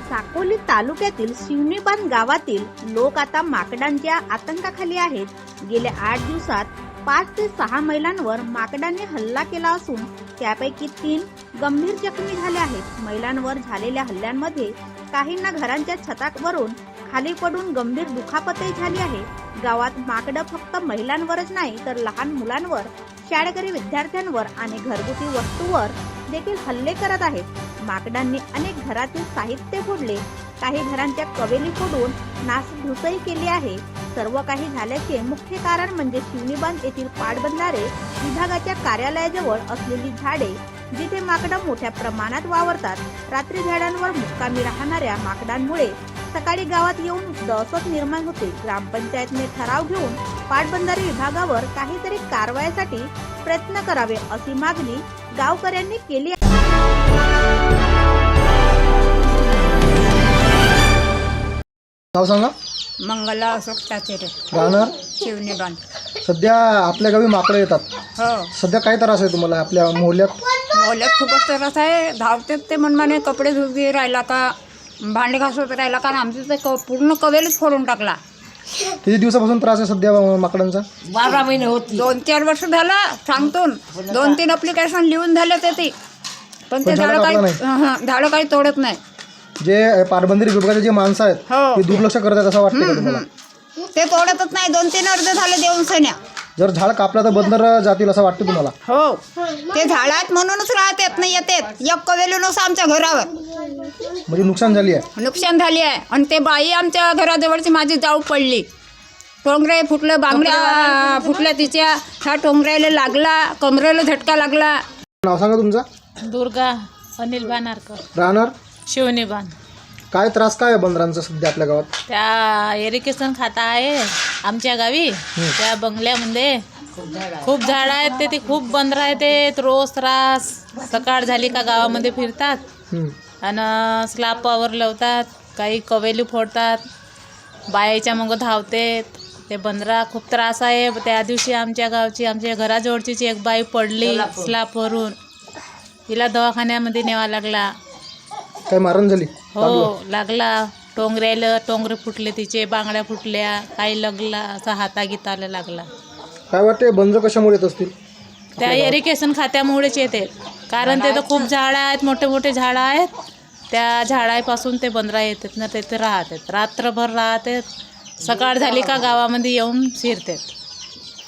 साकोली तालुक्यातील शिवणीबांध गावातील लोक आता माकडांच्या आतंकाखाली आहेत. गेल्या 8 दिवसात 5 ते 6 महिलांवर माकडांनी हल्ला केला असून त्यापैकी 3 गंभीर जखमी झाले आहेत. महिलांवर झालेल्या हल्ल्यांमध्ये काहींना घरांच्या छतावरून खाली पडून गंभीर दुखापतही झाली आहे. गावात माकडं फक्त महिलांवरच नाही तर लहान मुलांवर, शाळकरी विद्यार्थ्यांवर आणि घरगुती वस्तूंवर देखील हल्ले करत आहेत. माकडांनी अनेक घरातील साहित्य फोडले, काही घरांच्या कवेली फोडून नासधूसही केली आहे. सर्व काही झाल्याचे मुख्य कारण म्हणजे शिवणीबांध येथील पाटबंधारे विभागाच्या कार्यालयाजवळ असलेली झाडे, जिथे माकडं मोठ्या प्रमाणात वावरतात. रात्री झाडांवर मुक्कामी राहणाऱ्या माकडांमुळे सकाळी गावात येऊन दहशत निर्माण होते. ग्रामपंचायतने ठराव घेऊन पाटबंधारे विभागावर काहीतरी कारवाईसाठी प्रयत्न करावे अशी मागणी गावकऱ्यांनी केली. नाव सांगा. मंगला अशोक चाचेरे, राहणार शिवणीबांध. सध्या आपल्या गावी माकडे येतात. हो, सध्या काय त्रास आहे तुम्हाला आपल्या मोहल्ल्यात? मोहल्ल्यात खूपच त्रास आहे. धावतात ते मनमाने, कपडे धुवी राहिला का, भांडे घासत राहिला का, आमचं ते पूर्ण कवेलीच फोडून टाकला. किती दिवसापासून त्रास आहे सध्या माकडांचा? 12 महिने होती. 2-4 वर्ष झाला सांगतून. 2-3 अप्लिकेशन लिहून झाले ते, पण ते झाडं काही तोडत नाही. जे पाटबंधारे विभागाचे जे माणसं आहेत हो, ते दुर्लक्ष करतात असं वाटतं का तुम्हाला? ते तोडतच नाही. 2-3 अर्ज झाले देऊन सण्या. जर झाड कापला तर बंदर जातील असं वाटतं तुम्हाला? हो, ते झाडात म्हणूनच राहतात नाही येतात. एक कवेलीनुसार आमच्या घरावर म्हणजे नुकसान झाली आहे. नुकसान झाली आहे. आणि ते बाई आमच्या घराजवळची माझी जाऊ पडली. टोंगरे फुटलं, बांगड्या फुटल्या तिच्या. ह्या टोंगऱ्याला लागला, कमरेला झटका लागला. नाव सांगा तुमचा. दुर्गा अनिल बानारकर, राहणार शिवणीबांध. काय त्रास काय आहे बंदरांचा सध्या आपल्या गावात? त्या इरिगेशन खाता आहे आमच्या गावी. त्या बंगल्यामध्ये खूप झाड आहेत. ते खूप बंदर आहेत. ते रोज त्रास. सकाळ झाली का गावामध्ये फिरतात आणि स्लॅबवर लावतात, काही कवेली फोडतात, बायाच्या मग धावते. ते बंदरा खूप त्रास आहे. त्या दिवशी आमच्या गावची, आमच्या घराजवळची एक बाई पडली स्लॅबवरून. तिला दवाखान्यामध्ये न्यावा लागला. काय मारण झाली? हो, लागला. टोंगरे फुटले तिचे, बांगड्या फुटल्या, काही लागला, असा हातागीताला लागला. काय वाटते बंदर कशामुळे येत असतील? त्या इरिगेशन खात्यामुळेच येते. कारण ते तर खूप झाडं आहेत, मोठे मोठे झाडं आहेत. त्या झाडापासून ते बंदरा येतात ना, ते राहतात, रात्रभर राहतात. सकाळ झाली का गावामध्ये येऊन शिरतात.